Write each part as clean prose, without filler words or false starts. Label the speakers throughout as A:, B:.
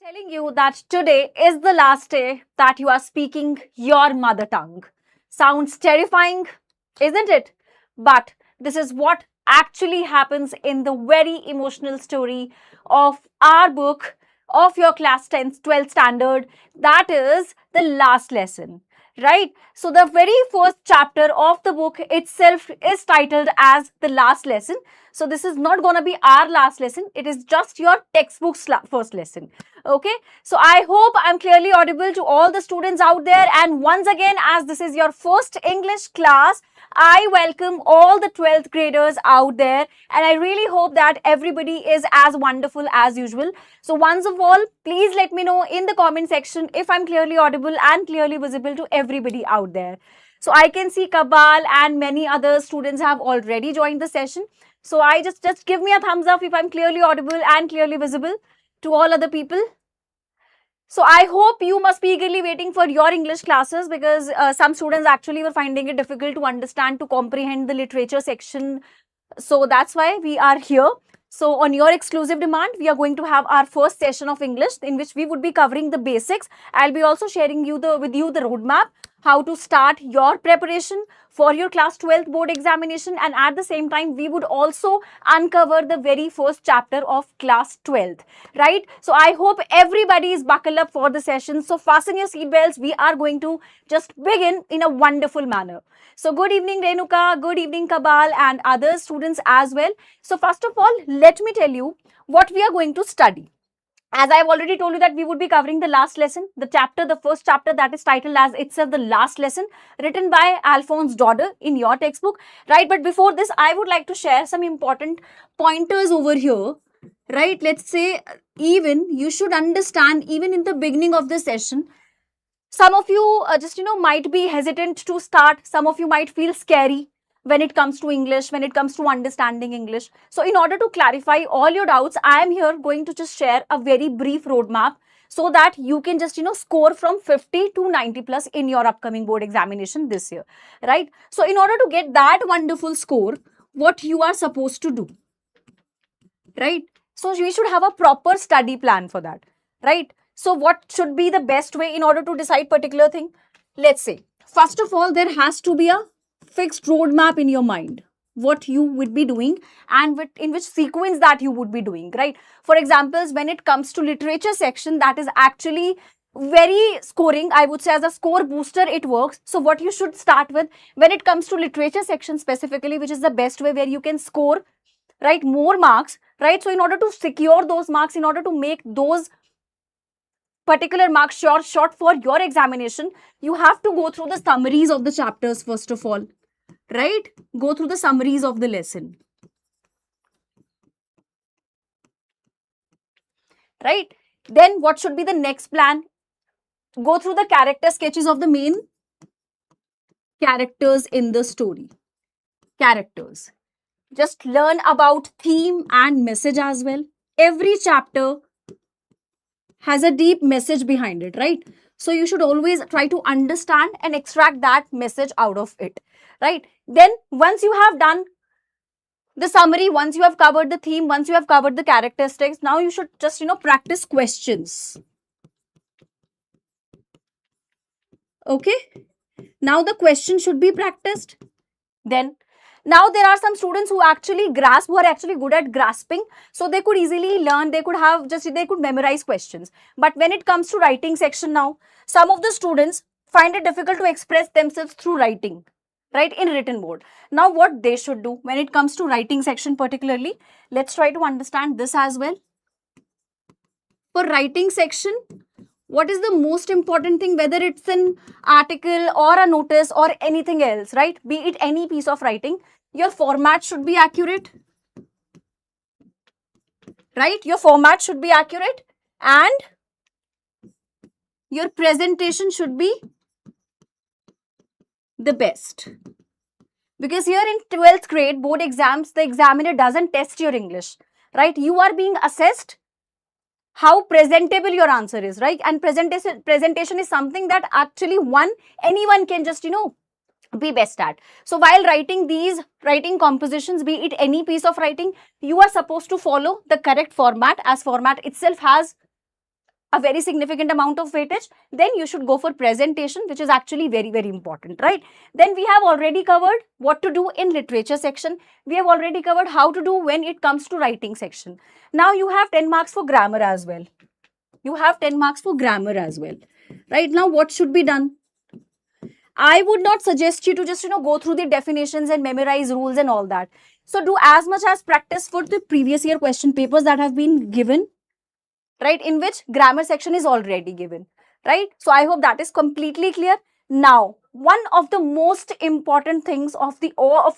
A: Telling you that today is the last day that you are speaking your mother tongue. Sounds terrifying, isn't it? But this is what actually happens in the very emotional story of our book of your class 10th, 12th standard. That is the last lesson, right? So, the very first chapter of the book itself is titled as the last lesson. So, this is not going to be our last lesson, it is just your textbook's first lesson. Okay, so I hope I'm clearly audible to all the students out there. And once again, as this is your first English class, I welcome all the 12th graders out there, and I really hope that everybody is as wonderful as usual. So once of all, please let me know in the comment section if I'm clearly audible and clearly visible to everybody out there. So I can see Kabal and many other students have already joined the session. So I just give me a thumbs up if I'm clearly audible and clearly visible to all other people. So I hope you must be eagerly waiting for your English classes, because some students actually were finding it difficult to understand, to comprehend the literature section. So that's why we are here. So on your exclusive demand, we are going to have our first session of English in which we would be covering the basics. I'll be also sharing with you the roadmap, how to start your preparation for your class 12th board examination, and at the same time we would also uncover the very first chapter of class 12th, right? So I hope everybody is buckled up for the session. So fasten your seatbelts. We are going to just begin in a wonderful manner. So good evening Renuka, good evening Kabal and other students as well. So first of all, let me tell you what we are going to study. As I have already told you that we would be covering the last lesson, the first chapter, that is titled as itself the last lesson, written by Alphonse Dauder in your textbook, right? But before this, I would like to share some important pointers over here, right? Let's say even you should understand, even in the beginning of the session, some of you might be hesitant to start. Some of you might feel scary when it comes to English, when it comes to understanding English. So in order to clarify all your doubts, I am here going to just share a very brief roadmap so that you can just, score from 50 to 90 plus in your upcoming board examination this year, right? So in order to get that wonderful score, what you are supposed to do, right? So we should have a proper study plan for that, right? So what should be the best way in order to decide particular thing? Let's say, first of all, there has to be a fixed roadmap in your mind, what you would be doing and in which sequence that you would be doing, right? For examples, when it comes to literature section, that is actually very scoring, I would say, as a score booster it works. So what you should start with when it comes to literature section specifically, which is the best way where you can score, right, more marks, right? So in order to secure those marks, in order to make those particular marks short for your examination, you have to go through the summaries of the chapters first of all, right? Go through the summaries of the lesson, right? Then what should be the next plan? Go through the character sketches of the main characters in the story. Characters. Just learn about theme and message as well. Every chapter has a deep message behind it, right? So you should always try to understand and extract that message out of it, right? Then once you have done the summary, once you have covered the theme, once you have covered the characteristics, now you should just, practice questions. Okay? Now the question should be practiced. Then now there are some students who actually grasp, who are actually good at grasping. So they could easily learn, they could memorize questions. But when it comes to writing section now, some of the students find it difficult to express themselves through writing, right, in written mode. Now what they should do when it comes to writing section particularly, let's try to understand this as well. For writing section, what is the most important thing, whether it's an article or a notice or anything else, right? Be it any piece of writing, your format should be accurate, right? Your format should be accurate and your presentation should be the best. Because here in 12th grade board exams, the examiner doesn't test your English, right? You are being assessed how presentable your answer is, right? And presentation is something that actually anyone can just, be best at. So while writing these writing compositions, be it any piece of writing, you are supposed to follow the correct format, as format itself has a very significant amount of weightage, then you should go for presentation, which is actually very, very important, right? Then we have already covered what to do in literature section. We have already covered how to do when it comes to writing section. Now you have 10 marks for grammar as well. You have 10 marks for grammar as well. Right now, what should be done? I would not suggest you to just, go through the definitions and memorize rules and all that. So do as much as practice for the previous year question papers that have been given, right, in which grammar section is already given, right? So I hope that is completely clear. Now, one of the most important things of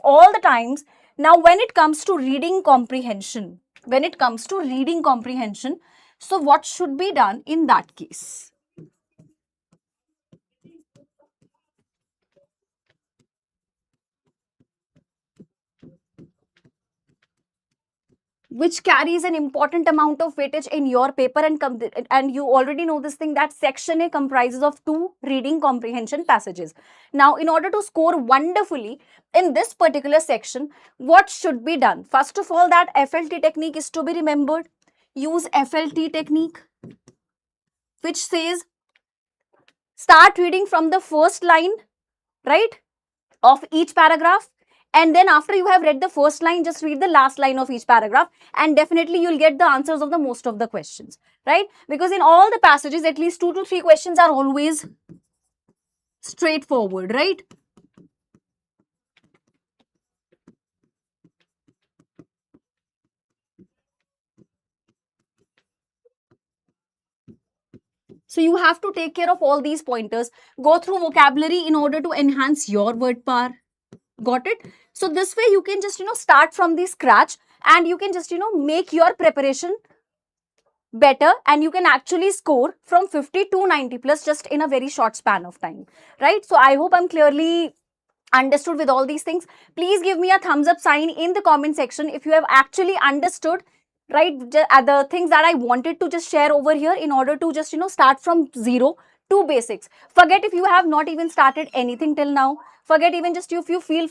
A: all the times, now when it comes to reading comprehension, so what should be done in that case? Which carries an important amount of weightage in your paper, and you already know this thing, that section A comprises of 2 reading comprehension passages. Now, in order to score wonderfully in this particular section, what should be done? First of all, that FLT technique is to be remembered. Use FLT technique, which says start reading from the first line, right, of each paragraph. And then after you have read the first line, just read the last line of each paragraph, and definitely you'll get the answers of the most of the questions, right? Because in all the passages, at least 2 to 3 questions are always straightforward, right? So you have to take care of all these pointers. Go through vocabulary in order to enhance your word power. Got it? So this way you can just, start from the scratch, and you can just, make your preparation better, and you can actually score from 50 to 90 plus just in a very short span of time, right? So I hope I'm clearly understood with all these things. Please give me a thumbs up sign in the comment section if you have actually understood, right, the things that I wanted to just share over here in order to just, start from zero to basics. Forget if you have not even started anything till now. Forget even just if you feel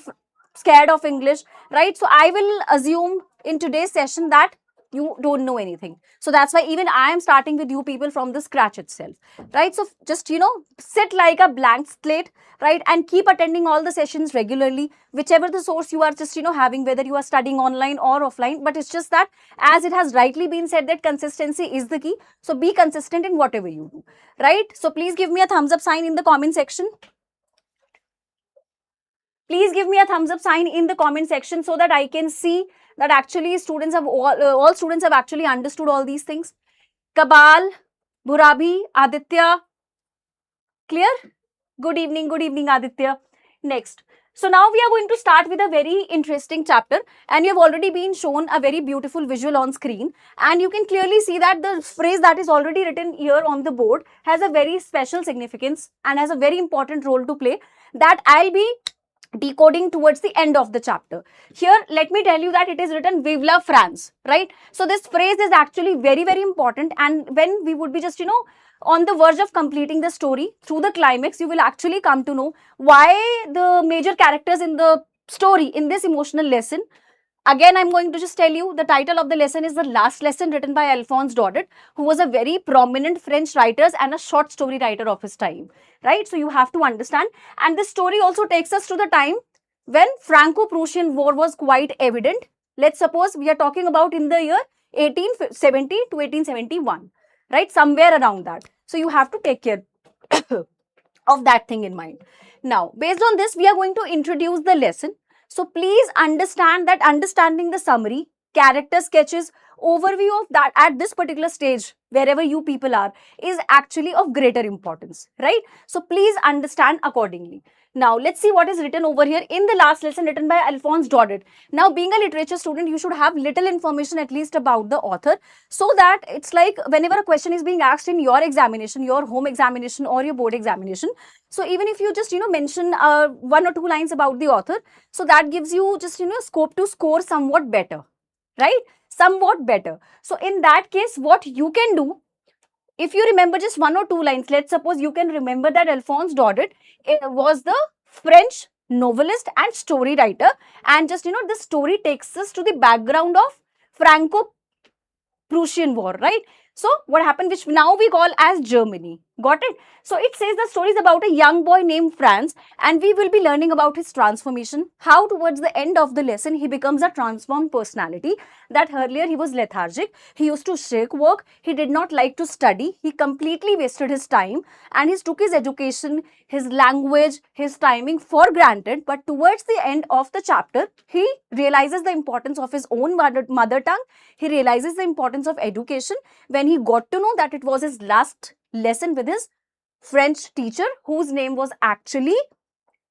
A: scared of English, right? So I will assume in today's session that you don't know anything. So that's why even I am starting with you people from the scratch itself, right? So just, sit like a blank slate, right? And keep attending all the sessions regularly, whichever the source you are just, having, whether you are studying online or offline. But it's just that, as it has rightly been said, that consistency is the key. So be consistent in whatever you do, right? So please give me a thumbs up sign in the comment section. Please give me a thumbs up sign in the comment section so that I can see that actually students have all students have actually understood all these things. Kabal, Burabhi, Aditya, clear? Good evening, Aditya. Next. So now we are going to start with a very interesting chapter, and you have already been shown a very beautiful visual on screen, and you can clearly see that the phrase that is already written here on the board has a very special significance and has a very important role to play that I'll be decoding towards the end of the chapter. Here, let me tell you that it is written Vive la France, right? So this phrase is actually very, very important, and when we would be just, on the verge of completing the story through the climax, you will actually come to know why the major characters in the story, in this emotional lesson. Again, I'm going to just tell you the title of the lesson is The Last Lesson, written by Alphonse Daudet, who was a very prominent French writer and a short story writer of his time, right? So you have to understand. And this story also takes us to the time when Franco-Prussian War was quite evident. Let's suppose we are talking about in the year 1870 to 1871, right? Somewhere around that. So you have to take care of that thing in mind. Now, based on this, we are going to introduce the lesson. So please understand that understanding the summary, character sketches, overview of that at this particular stage, wherever you people are, is actually of greater importance, right? So please understand accordingly. Now, let's see what is written over here in the last lesson, written by Alphonse Daudet. Now, being a literature student, you should have little information at least about the author, so that it's like whenever a question is being asked in your examination, your home examination or your board examination, so even if you just, mention 1 or 2 lines about the author, so that gives you just, scope to score somewhat better, right? Somewhat better. So in that case, what you can do, if you remember just 1 or 2 lines, let's suppose you can remember that Alphonse Daudet was the French novelist and story writer, and just, this story takes us to the background of Franco-Prussian War, right? So what happened, which now we call as Germany. Got it? So it says the story is about a young boy named Franz, and we will be learning about his transformation, how towards the end of the lesson he becomes a transformed personality. That earlier he was lethargic, he used to shirk work, he did not like to study, he completely wasted his time, and he took his education, his language, his timing for granted. But towards the end of the chapter, he realizes the importance of his own mother tongue. He realizes the importance of education when he got to know that it was his last lesson with his French teacher, whose name was actually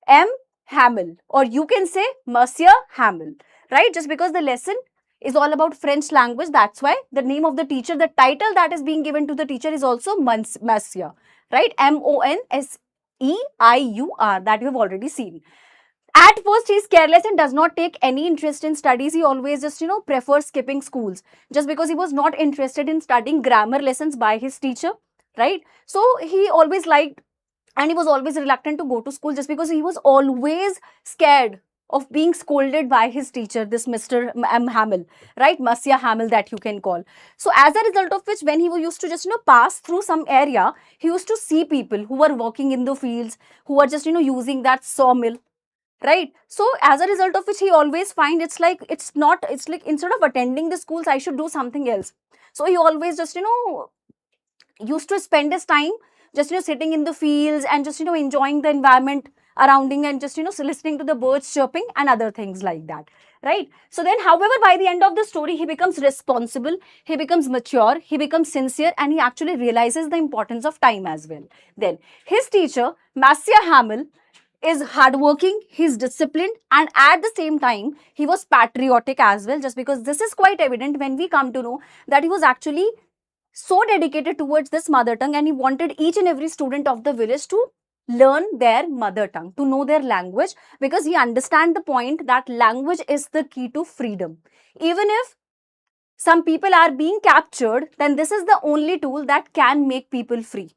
A: M. Hamel, or you can say Monsieur Hamel, right? Just because the lesson is all about French language, that's why the name of the teacher, the title that is being given to the teacher is also Monsieur, right? Monseiur, that you have already seen. At first, he is careless and does not take any interest in studies. He always just, prefers skipping schools just because he was not interested in studying grammar lessons by his teacher, right? So, he always liked, and he was always reluctant to go to school just because he was always scared of being scolded by his teacher, this Mr. M. Hamel, right? Monsieur Hamel, that you can call. So, as a result of which, when he used to just, pass through some area, he used to see people who were working in the fields, who were just, using that sawmill, right? So as a result of which, he always find it's like instead of attending the schools, I should do something else. So he always just used to spend his time just sitting in the fields and just enjoying the environment around him, and just so listening to the birds chirping and other things like that, right? So then, however, by the end of the story, he becomes responsible, he becomes mature, he becomes sincere, and he actually realizes the importance of time as well. Then his teacher, Monsieur Hamel, is hardworking, he's disciplined, and at the same time, he was patriotic as well, just because this is quite evident when we come to know that he was actually so dedicated towards this mother tongue, and he wanted each and every student of the village to learn their mother tongue, to know their language, because he understands the point that language is the key to freedom. Even if some people are being captured, then this is the only tool that can make people free.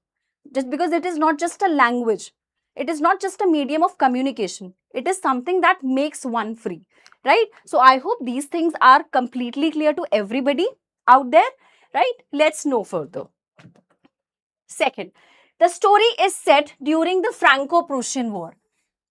A: Just because it is not just a language, it is not just a medium of communication, it is something that makes one free, right? So I hope these things are completely clear to everybody out there, right? Let's know further. Second, the story is set during the Franco-Prussian War.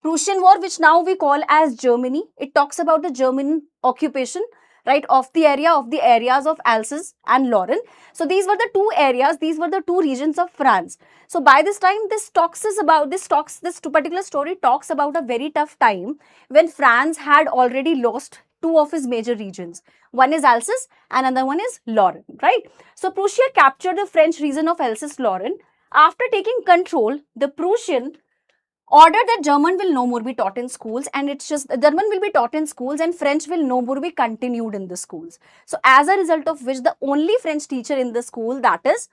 A: Prussian War, which now we call as Germany. It talks about the German occupation, right, of the areas of Alsace and Lorraine. So these were the two areas, these were the two regions of France. So by this time, this particular story talks about a very tough time when France had already lost two of his major regions. One is Alsace and another one is Lorraine, right? So Prussia captured the French region of Alsace-Lorraine. After taking control, the Prussian ordered that German will no more be taught in schools, and it's just German will be taught in schools and French will no more be continued in the schools. So as a result of which, the only French teacher in the school, that is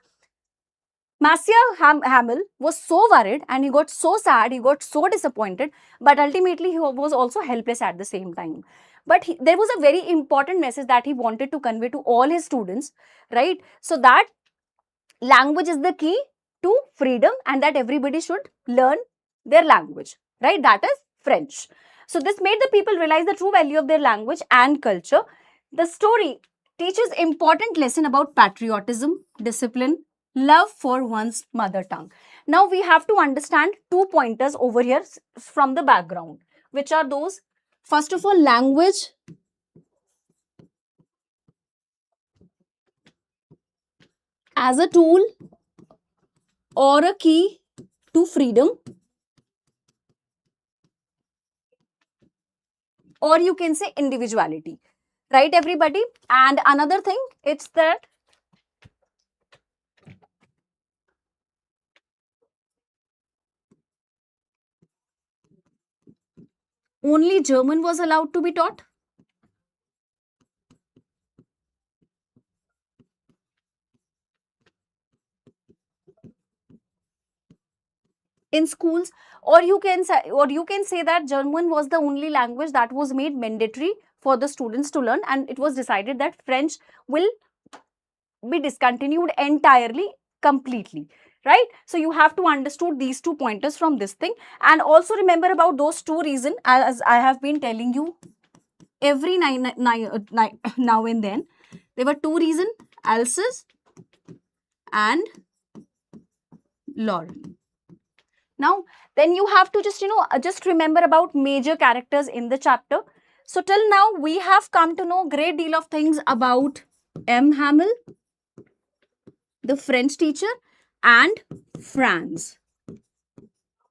A: Monsieur Hamel, was so worried and he got so sad, he got so disappointed, but ultimately he was also helpless at the same time. But there was a very important message that he wanted to convey to all his students, right? So that language is the key to freedom and that everybody should learn their language, right? That is French. So this made the people realize the true value of their language and culture. The story teaches important lesson about patriotism, discipline, love for one's mother tongue. Now we have to understand 2 pointers over here from the background, which are those. First of all, language as a tool or a key to freedom, or you can say individuality, right everybody? And another thing, it's that only German was allowed to be taught in schools, or you can say that German was the only language that was made mandatory for the students to learn, and it was decided that French will be discontinued entirely, completely, right? So you have to understood these 2 pointers from this thing, and also remember about those 2 reasons, as I have been telling you every now and then. There were 2 reasons, Alsace and Lauren. Now, then you have to just remember about major characters in the chapter. So till now, we have come to know great deal of things about M. Hamel, the French teacher, and Franz,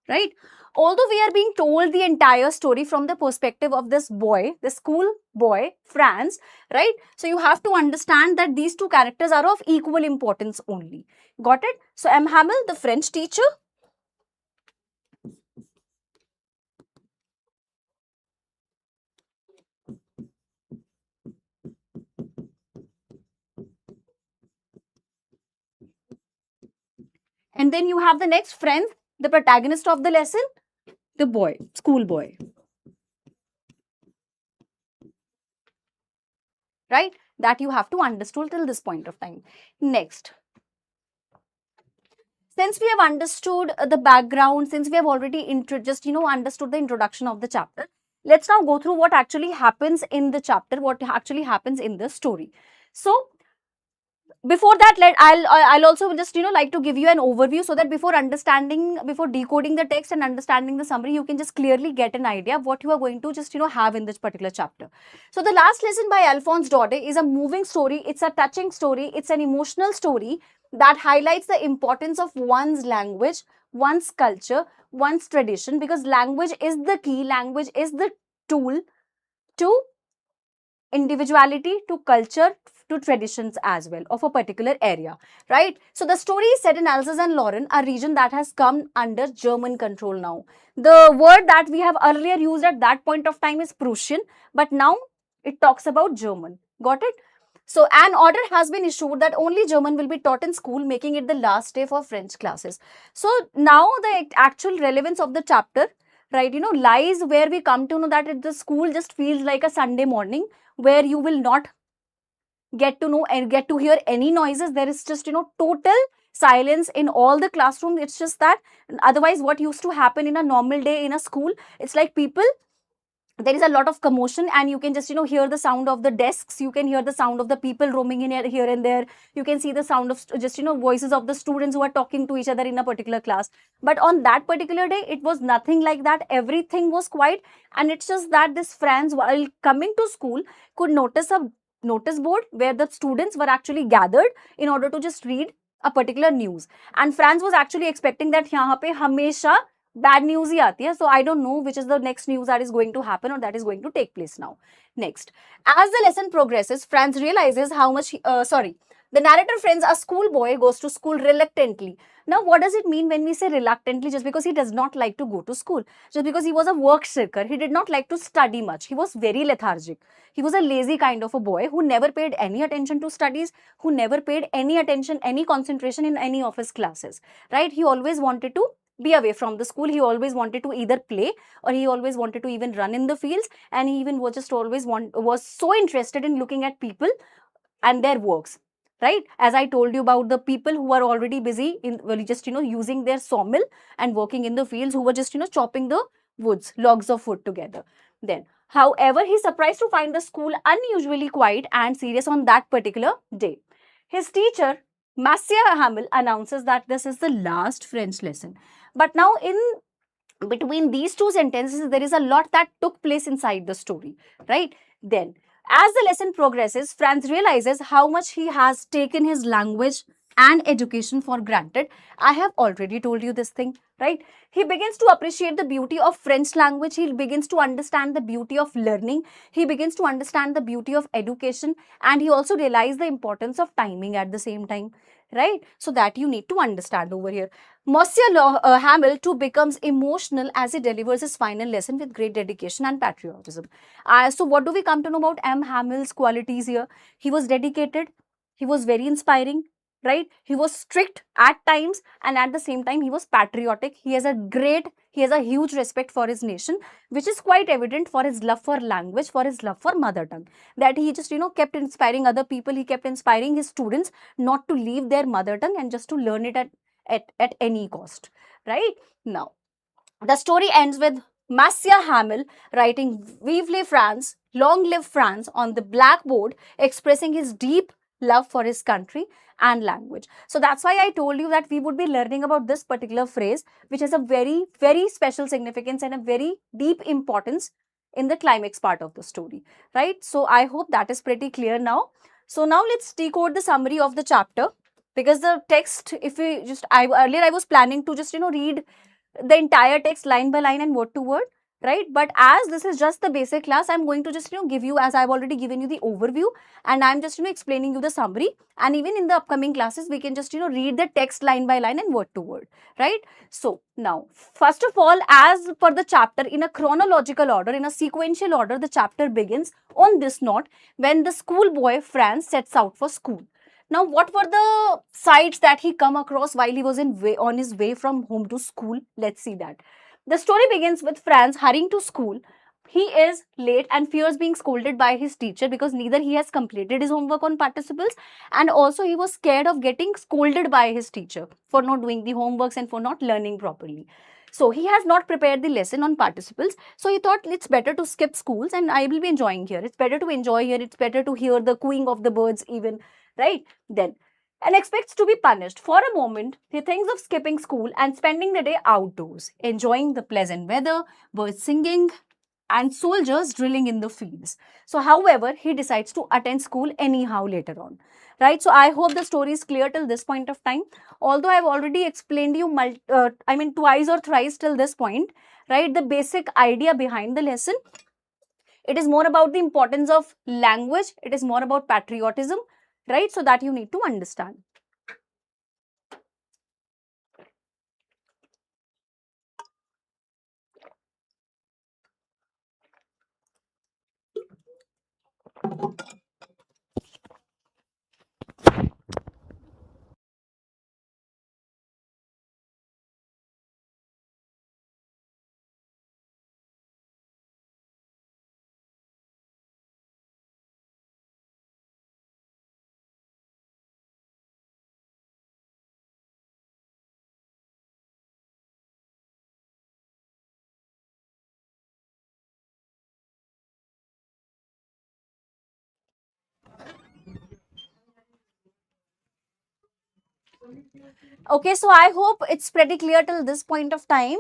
A: right? Although we are being told the entire story from the perspective of this boy, the school boy, Franz, right? So you have to understand that these two characters are of equal importance only. Got it? So M. Hamel, the French teacher, and then you have the next friend, the protagonist of the lesson, the boy, school boy, right? That you have to understand till this point of time. Next, since we have understood the background, since we have already understood the introduction of the chapter, let's now go through what actually happens in the chapter, what actually happens in the story. So before that, I'll also just like to give you an overview, so that before decoding the text and understanding the summary, you can just clearly get an idea of what you are going to just have in this particular chapter. So the last lesson by Alphonse Daudet is a moving story. It's a touching story. It's an emotional story that highlights the importance of one's language, one's culture, one's tradition, because language is the key. Language is the tool to individuality, to culture, to traditions as well of a particular area, right? So the story is set in Alsace and Lorraine, a region that has come under German control now. The word that we have earlier used at that point of time is Prussian, but now it talks about German. Got it? So an order has been issued that only German will be taught in school, making it the last day for French classes. So now the actual relevance of the chapter, right, lies where we come to know that the school just feels like a Sunday morning, where you will not get to know and get to hear any noises. There is just total silence in all the classroom. It's just that otherwise what used to happen in a normal day in a school, it's like people, there is a lot of commotion, and you can just hear the sound of the desks, you can hear the sound of the people roaming in here and there, you can see the sound of just voices of the students who are talking to each other in a particular class. But on that particular day, it was nothing like that. Everything was quiet, and it's just that this Franz, while coming to school, could notice a notice board where the students were actually gathered in order to just read a particular news. And Franz was actually expecting that yahan pe hamesha bad news hi aati hai. So I don't know which is the next news that is going to happen or that is going to take place now. Next, as the lesson progresses, Franz realizes how much the narrator Franz, a schoolboy, goes to school reluctantly. Now, what does it mean when we say reluctantly? Just because he does not like to go to school, just because he was a work shirker, he did not like to study much, he was very lethargic. He was a lazy kind of a boy who never paid any attention to studies, who never paid any attention, any concentration in any of his classes, right? He always wanted to be away from the school. He always wanted to either play, or he always wanted to even run in the fields, and he even was so interested in looking at people and their works, right? As I told you about the people who are already busy in just using their sawmill and working in the fields, who were just chopping the woods, logs of wood together. Then, however, he's surprised to find the school unusually quiet and serious on that particular day. His teacher, Monsieur Hamel, announces that this is the last French lesson. But now, in between these two sentences, there is a lot that took place inside the story, right? Then, as the lesson progresses, Franz realizes how much he has taken his language and education for granted. I have already told you this thing, right? He begins to appreciate the beauty of French language. He begins to understand the beauty of learning. He begins to understand the beauty of education. And he also realizes the importance of timing at the same time, right? So that you need to understand over here. Monsieur Hamel too becomes emotional as he delivers his final lesson with great dedication and patriotism. So what do we come to know about M. Hamel's qualities here? He was dedicated, he was very inspiring, right? He was strict at times, and at the same time he was patriotic. He has a huge respect for his nation, which is quite evident for his love for language, for his love for mother tongue, that he just kept inspiring other people. He kept inspiring his students not to leave their mother tongue and just to learn it at any cost, right? Now, the story ends with Monsieur Hamel writing Vive la France, long live France on the blackboard, expressing his deep love for his country and language. So that's why I told you that we would be learning about this particular phrase, which has a very, very special significance and a very deep importance in the climax part of the story, right? So I hope that is pretty clear now. So now let's decode the summary of the chapter, because the text, if we just, earlier I was planning to just, read the entire text line by line and word to word, right? But as this is just the basic class, I'm going to just, give you, as I've already given you the overview, and I'm just, explaining you the summary. And even in the upcoming classes, we can just, read the text line by line and word to word, right? So now, first of all, as per the chapter, in a chronological order, in a sequential order, the chapter begins on this note: when the schoolboy Franz sets out for school. Now, what were the sights that he come across while he was on his way from home to school? Let's see that. The story begins with Franz hurrying to school. He is late and fears being scolded by his teacher because neither he has completed his homework on participles, and also he was scared of getting scolded by his teacher for not doing the homeworks and for not learning properly. So he has not prepared the lesson on participles. So he thought it's better to skip schools and I will be enjoying here. It's better to enjoy here. It's better to hear the cooing of the birds even, right? Then, and expects to be punished. For a moment, he thinks of skipping school and spending the day outdoors, enjoying the pleasant weather, birds singing, and soldiers drilling in the fields. So, however, he decides to attend school anyhow later on, right? So, I hope the story is clear till this point of time. Although I've already explained you, twice or thrice till this point, right? The basic idea behind the lesson. It is more about the importance of language. It is more about patriotism, right? So that you need to understand. Okay, so I hope it's pretty clear till this point of time.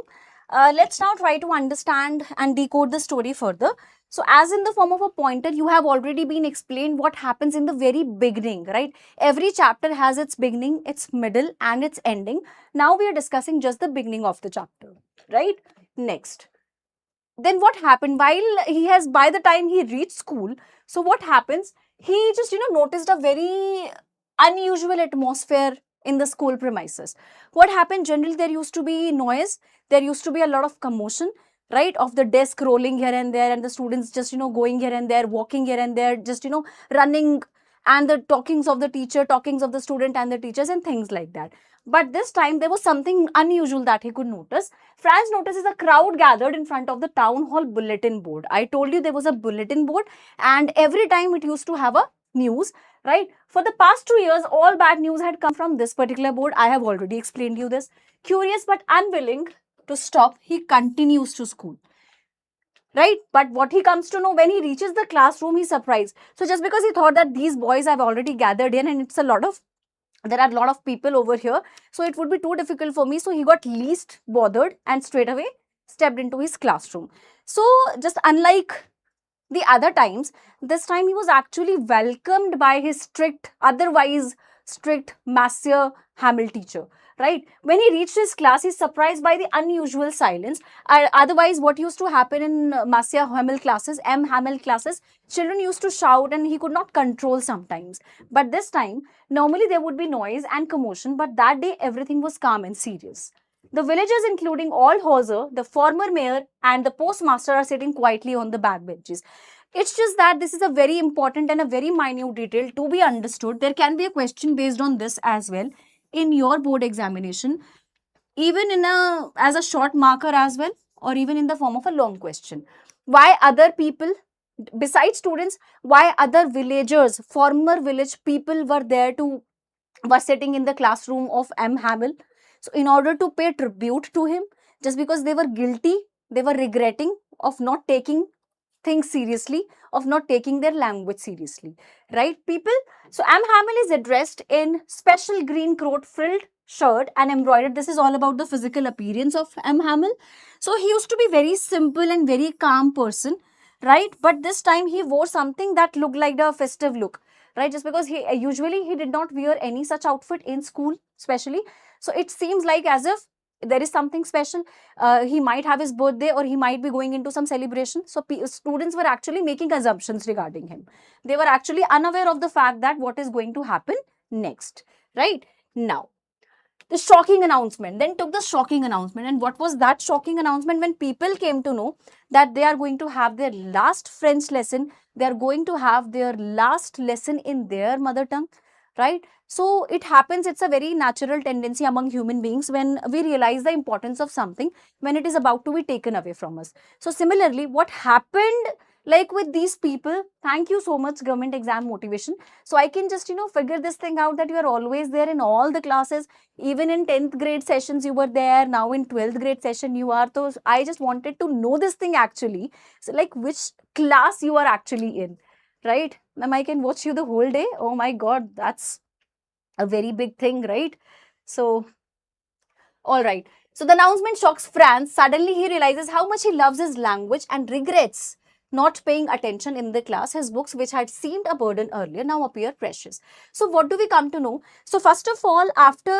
A: Let's now try to understand and decode the story further. So, as in the form of a pointer, you have already been explained what happens in the very beginning, right? Every chapter has its beginning, its middle, and its ending. Now, we are discussing just the beginning of the chapter, right? Next. Then what happened while he has, by the time he reached school, so what happens, he just noticed a very unusual atmosphere in the school premises. What happened, generally there used to be noise, there used to be a lot of commotion, right, of the desk rolling here and there, and the students just going here and there, walking here and there, just running, and the talkings of the teacher, talkings of the student and the teachers, and things like that. But this time there was something unusual that he could notice. Franz notices a crowd gathered in front of the town hall bulletin board. I told you there was a bulletin board, and every time it used to have a news, right? For the past 2 years, all bad news had come from this particular board. I have already explained you this. Curious but unwilling to stop, he continues to school, right? But what he comes to know when he reaches the classroom, he's surprised. So just because he thought that these boys have already gathered in and there are a lot of people over here, so it would be too difficult for me. So he got least bothered and straight away stepped into his classroom. So just unlike the other times, this time he was actually welcomed by his otherwise strict Monsieur Hamel teacher, right? When he reached his class, he's surprised by the unusual silence. Otherwise, what used to happen in Monsieur Hamel classes, M. Hamel classes, children used to shout and he could not control sometimes. But this time, normally there would be noise and commotion, but that day everything was calm and serious. The villagers, including all Hauser, the former mayor, and the postmaster, are sitting quietly on the back benches. It's just that this is a very important and a very minute detail to be understood. There can be a question based on this as well in your board examination, even as a short marker as well, or even in the form of a long question. Why other people, besides students, why other villagers, former village people were sitting in the classroom of M. Hamel? So, in order to pay tribute to him, just because they were guilty, they were regretting of not taking things seriously, of not taking their language seriously, right, people? So M. Hamill is addressed in special green coat frilled shirt and embroidered. This is all about the physical appearance of M. Hamill. So he used to be very simple and very calm person, right? But this time he wore something that looked like the festive look, right? Just because he usually he did not wear any such outfit in school, especially. So it seems like as if there is something special. He might have his birthday, or he might be going into some celebration. So students were actually making assumptions regarding him. They were actually unaware of the fact that what is going to happen next, right? Now, the shocking announcement then took the shocking announcement. And what was that shocking announcement? When people came to know that they are going to have their last French lesson, they are going to have their last lesson in their mother tongue, right? So it happens, it's a very natural tendency among human beings when we realize the importance of something when it is about to be taken away from us. So similarly, what happened like with these people, thank you so much government exam motivation. So I can just figure this thing out, that you are always there in all the classes. Even in 10th grade sessions you were there, now in 12th grade session you are. So I just wanted to know this thing actually. So like which class you are actually in, right? Ma'am, I can watch you the whole day. Oh my god, that's a very big thing, right? So all right. So the announcement shocks Franz. Suddenly he realizes how much he loves his language and regrets not paying attention in the class. His books, which had seemed a burden earlier, now appear precious. So what do we come to know? So first of all, after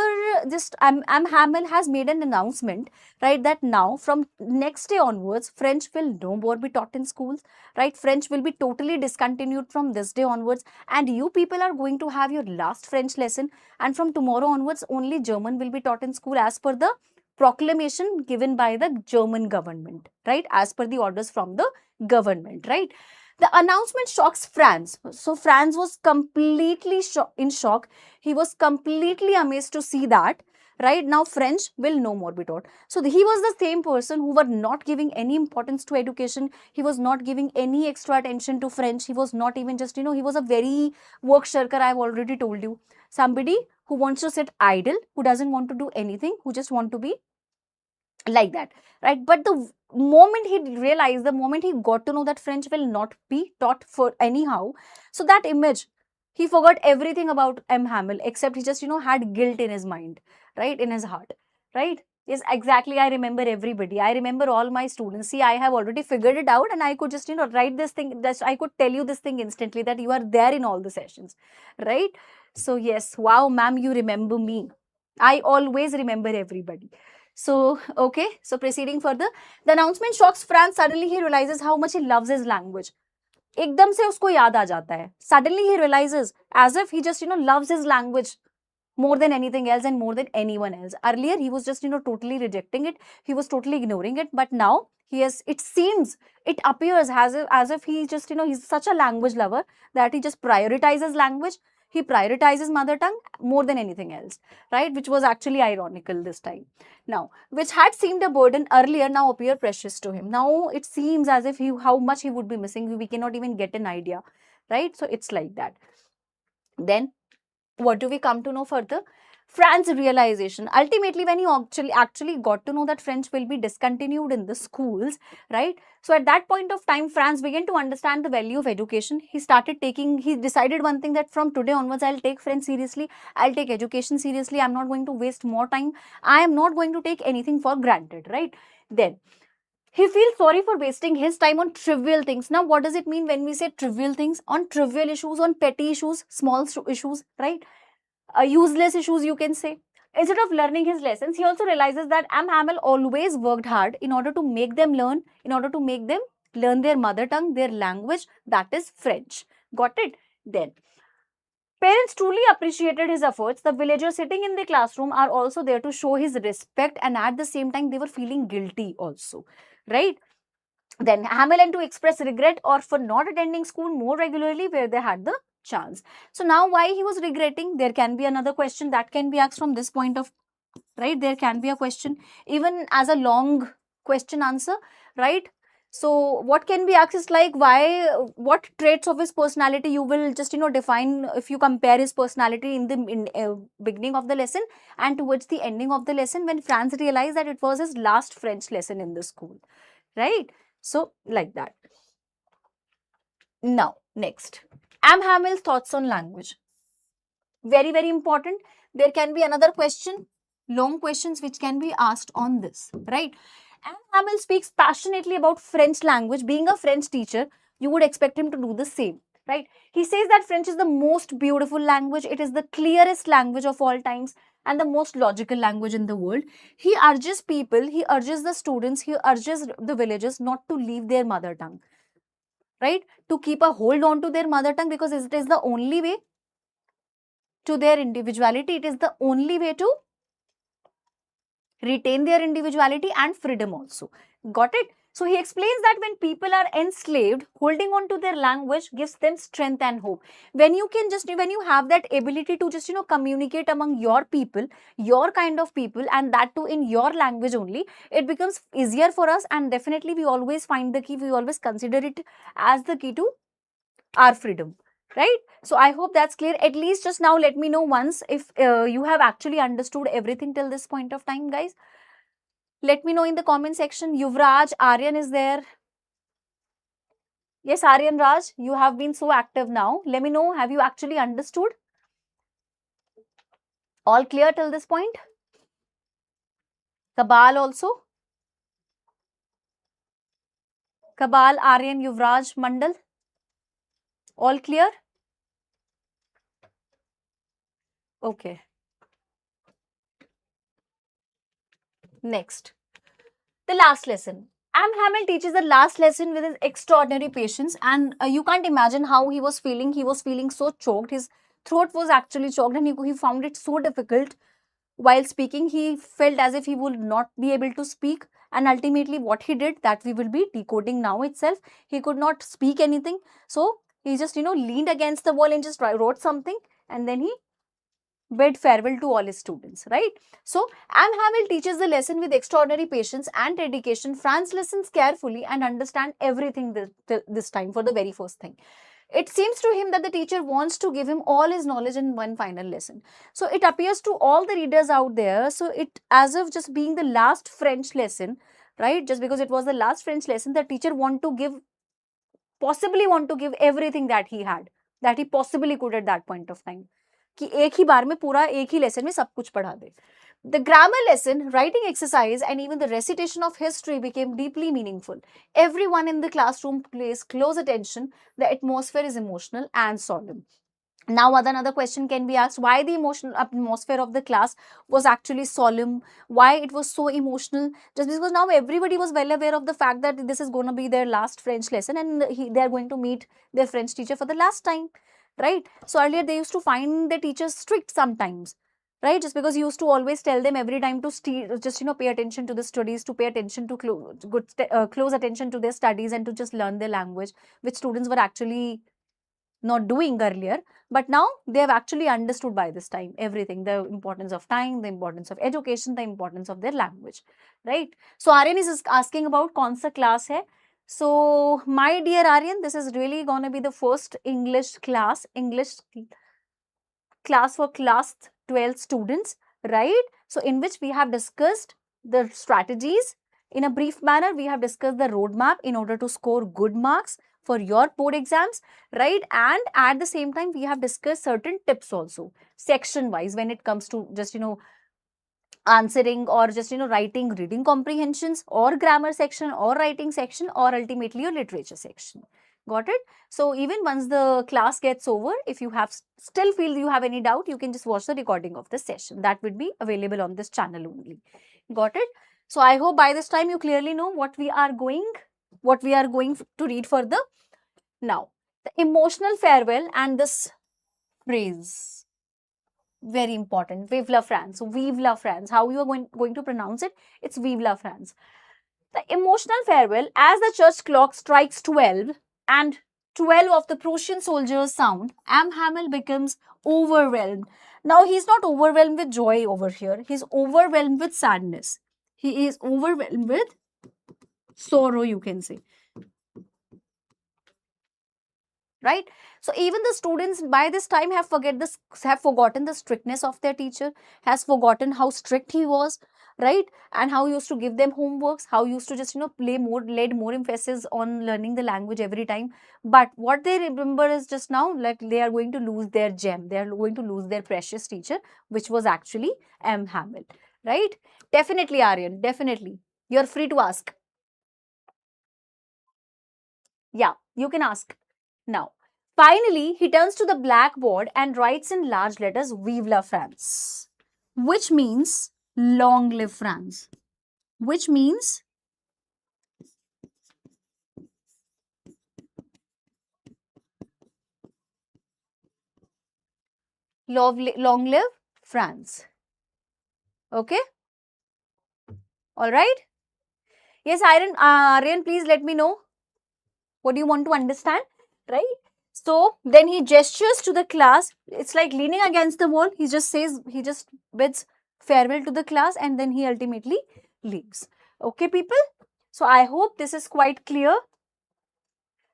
A: this, M. Hamill has made an announcement, right, that now from next day onwards, French will no more be taught in schools, right? French will be totally discontinued from this day onwards, and you people are going to have your last French lesson, and from tomorrow onwards only German will be taught in school as per the proclamation given by the German government, right? As per the orders from the government, right? The announcement shocks Franz. So Franz was completely in shock. He was completely amazed to see that, right? Now French will no more be taught. So he was the same person who were not giving any importance to education. He was not giving any extra attention to French. He was not even just, he was a very work shirker, I've already told you. Somebody who wants to sit idle, who doesn't want to do anything, who just want to be like that, right? But the moment he realized, the moment he got to know that French will not be taught for anyhow, so that image, he forgot everything about M. Hamill, except he just had guilt in his mind, right, in his heart, right? Yes, exactly. I remember everybody. I remember all my students. See, I have already figured it out, and I could just write this thing. I could tell you this thing instantly, that you are there in all the sessions, right? So yes, wow, ma'am, you remember me. I always remember everybody. So, okay. So, proceeding further, the announcement shocks Franz. Suddenly, he realizes how much he loves his language. एकदम से उसको याद आ जाता है. Suddenly, he realizes as if he just, loves his language more than anything else and more than anyone else. Earlier, he was just, totally rejecting it. He was totally ignoring it. But now, it seems, it appears as if he just, he's such a language lover that he just prioritizes language. He prioritizes mother tongue more than anything else, right? Which was actually ironical this time. Now, which had seemed a burden earlier now appear precious to him. Now, it seems as if how much he would be missing. We cannot even get an idea, right? So, it's like that. Then, what do we come to know further? Franz's realization. Ultimately, when he actually got to know that French will be discontinued in the schools, right? So at that point of time, Franz began to understand the value of education. He decided one thing, that from today onwards, I'll take French seriously. I'll take education seriously. I'm not going to waste more time. I am not going to take anything for granted, right? Then, he feels sorry for wasting his time on trivial things. Now, what does it mean when we say trivial things? On trivial issues, on petty issues, small issues, right? Useless issues, you can say. Instead of learning his lessons, he also realizes that M. Hamill always worked hard in order to make them learn, their mother tongue, their language, that is French. Got it? Then, parents truly appreciated his efforts. The villagers sitting in the classroom are also there to show his respect, and at the same time, they were feeling guilty also, right? Then Hamilton to express regret or for not attending school more regularly where they had the chance. So now why he was regretting? There can be another question that can be asked from this point of, right? There can be a question even as a long question answer, right? So what can be asked is like, what traits of his personality you will just define if you compare his personality in the beginning of the lesson and towards the ending of the lesson, when Franz realized that it was his last French lesson in the school, right? So like that. Now, next, M. Hamill's thoughts on language. Very, very important. There can be another question, long questions which can be asked on this, right? M. Hamill speaks passionately about French language. Being a French teacher, you would expect him to do the same, right? He says that French is the most beautiful language. It is the clearest language of all times and the most logical language in the world. He urges people, he urges the students, he urges the villagers not to leave their mother tongue, right? To keep a hold on to their mother tongue, because it is the only way to their individuality. It is the only way to retain their individuality and freedom also. Got it? So he explains that when people are enslaved, holding on to their language gives them strength and hope. When you have that ability to just, communicate among your people, your kind of people, and that too in your language only, it becomes easier for us, and definitely we always find the key, we always consider it as the key to our freedom, right? So I hope that's clear. At least just now let me know once if you have actually understood everything till this point of time, guys. Let me know in the comment section. Yuvraj, Aryan is there. Yes, Aryan Raj, you have been so active now. Let me know, have you actually understood? All clear till this point? Kabal also? Kabal, Aryan, Yuvraj, Mandal? All clear? Okay. Next. The last lesson. M. Hamill teaches the last lesson with his extraordinary patience, and you can't imagine how he was feeling. He was feeling so choked. His throat was actually choked, and he found it so difficult while speaking. He felt as if he would not be able to speak, and ultimately what he did, that we will be decoding now itself. He could not speak anything, so he just leaned against the wall and just wrote something, and then he bid farewell to all his students, right? So, M. Hamill teaches the lesson with extraordinary patience and dedication. Franz listens carefully and understands everything this time for the very first thing. It seems to him that the teacher wants to give him all his knowledge in one final lesson. So, it appears to all the readers out there, so it as if just being the last French lesson, right? Just because it was the last French lesson, the teacher possibly want to give everything that he had, that he possibly could at that point of time. कि एक ही बार में पूरा एक ही lesson में सब कुछ पढ़ा दे. The grammar lesson, writing exercise, and even the recitation of history became deeply meaningful. Everyone in the classroom pays close attention. The atmosphere is emotional and solemn. Now, another question can be asked, why the emotional atmosphere of the class was actually solemn, why it was so emotional? Just because now everybody was well aware of the fact that this is going to be their last French lesson, and they are going to meet their French teacher for the last time, right? So earlier they used to find the teachers strict sometimes, right? Just because he used to always tell them every time to just pay attention to the studies, to pay attention to close attention to their studies, and to just learn their language, which students were actually not doing earlier. But now they have actually understood by this time everything, the importance of time, the importance of education, the importance of their language, right? So Aryan is asking about kaun sa class hai. So my dear Aryan, this is really going to be the first English class for class 12 students, right? So in which we have discussed the strategies in a brief manner. We have discussed the roadmap in order to score good marks for your board exams, right? And at the same time, we have discussed certain tips also, section wise, when it comes to just, answering or just, writing reading comprehensions, or grammar section, or writing section, or ultimately your literature section. Got it? So even once the class gets over, if you have still feel you have any doubt, you can just watch the recording of the session. That would be available on this channel only. Got it? So I hope by this time you clearly know what we are going to read further. Now, the emotional farewell and this phrase, very important. Vive la France. So, vive la France. How you are going to pronounce it? It's vive la France. The emotional farewell, as the church clock strikes 12 and 12 of the Prussian soldiers sound, M. Hamill becomes overwhelmed. Now, he's not overwhelmed with joy over here. He's overwhelmed with sadness. He is overwhelmed with sorrow, you can say. Right? So even the students by this time have forgotten the strictness of their teacher, has forgotten how strict he was, right? And how he used to give them homeworks, how he used to just, laid more emphasis on learning the language every time. But what they remember is just now, like, they are going to lose their gem, they are going to lose their precious teacher, which was actually M. Hamill, right? Definitely, Aryan, definitely. You're free to ask. Yeah, you can ask now. Finally, he turns to the blackboard and writes in large letters, Vive la France, which means long live France, which means long live France. Okay, all right. Yes, Aryan, please let me know what do you want to understand, right? So then he gestures to the class. It's like leaning against the wall. He just bids farewell to the class, and then he ultimately leaves. Okay, people. So I hope this is quite clear,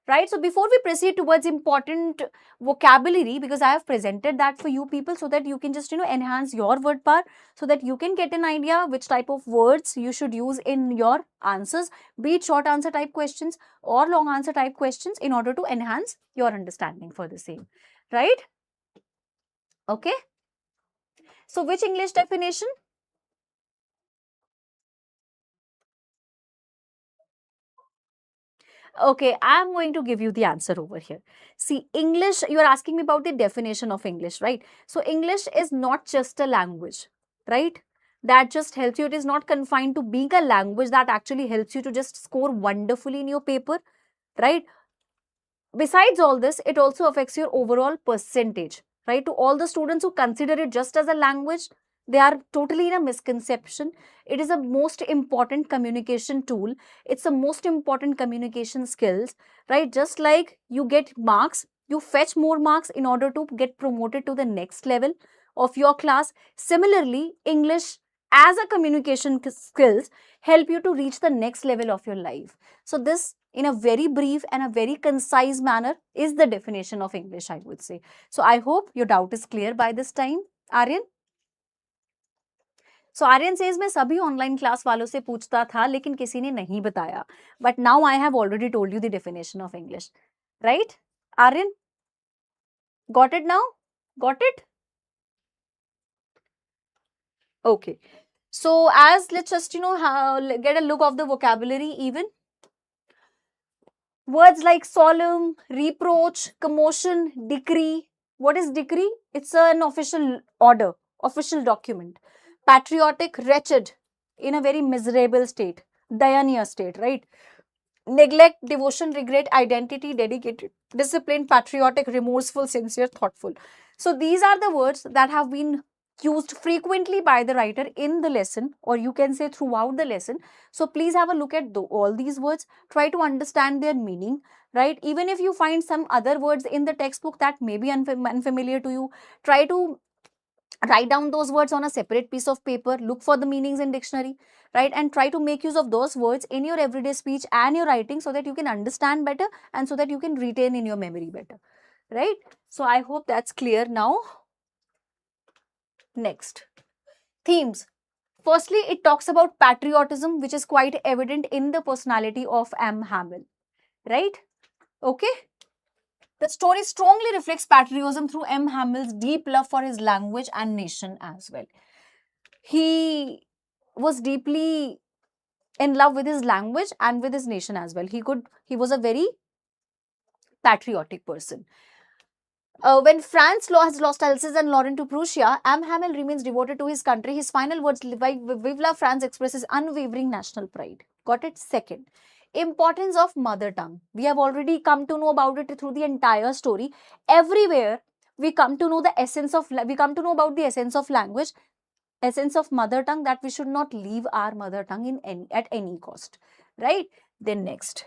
A: right? So before we proceed towards important vocabulary, because I have presented that for you people, so that you can just, enhance your word power, so that you can get an idea which type of words you should use in your answers, be it short answer type questions or long answer type questions, in order to enhance your understanding for the same, right? Okay. So which English definition? Okay, I'm going to give you the answer over here. See, English, you are asking me about the definition of English, right? So, English is not just a language, right? That just helps you. It is not confined to being a language that actually helps you to just score wonderfully in your paper, right? Besides all this, it also affects your overall percentage, right? To all the students who consider it just as a language, they are totally in a misconception. It is a most important communication tool. It's a most important communication skills, right? Just like you get marks, you fetch more marks in order to get promoted to the next level of your class. Similarly, English as a communication skills help you to reach the next level of your life. So this, in a very brief and a very concise manner, is the definition of English, I would say. So I hope your doubt is clear by this time, Aryan. So Aryan says, मैं सभी online class वालों से पूछता था लेकिन किसी ने नहीं बताया. But now I have already told you the definition of English. Right? Aryan? Got it now? Got it? Okay. So as let's just, get a look of the vocabulary even. Words like solemn, reproach, commotion, decree. What is decree? It's an official order, official document. Patriotic, wretched, in a very miserable state, dayaniya state, right? Neglect, devotion, regret, identity, dedicated, disciplined, patriotic, remorseful, sincere, thoughtful. So these are the words that have been used frequently by the writer in the lesson, or you can say throughout the lesson. So please have a look at all these words, try to understand their meaning, right? Even if you find some other words in the textbook that may be unfamiliar to you, try to write down those words on a separate piece of paper, look for the meanings in dictionary, right? And try to make use of those words in your everyday speech and your writing, so that you can understand better and so that you can retain in your memory better, right? So I hope that's clear now. Next, themes. Firstly, it talks about patriotism, which is quite evident in the personality of M. Hamill, right? Okay. The story strongly reflects patriotism through M. Hamill's deep love for his language and nation as well. He was deeply in love with his language and with his nation as well. He was a very patriotic person. When France has lost Alsace and Lorraine to Prussia, M. Hamill remains devoted to his country. His final words, Vive la France, expresses unwavering national pride. Got it? Second, importance of mother tongue. We have already come to know about it through the entire story. Everywhere we come to know the essence of, we come to know about the essence of language, essence of mother tongue, that we should not leave our mother tongue at any cost, right? Then next,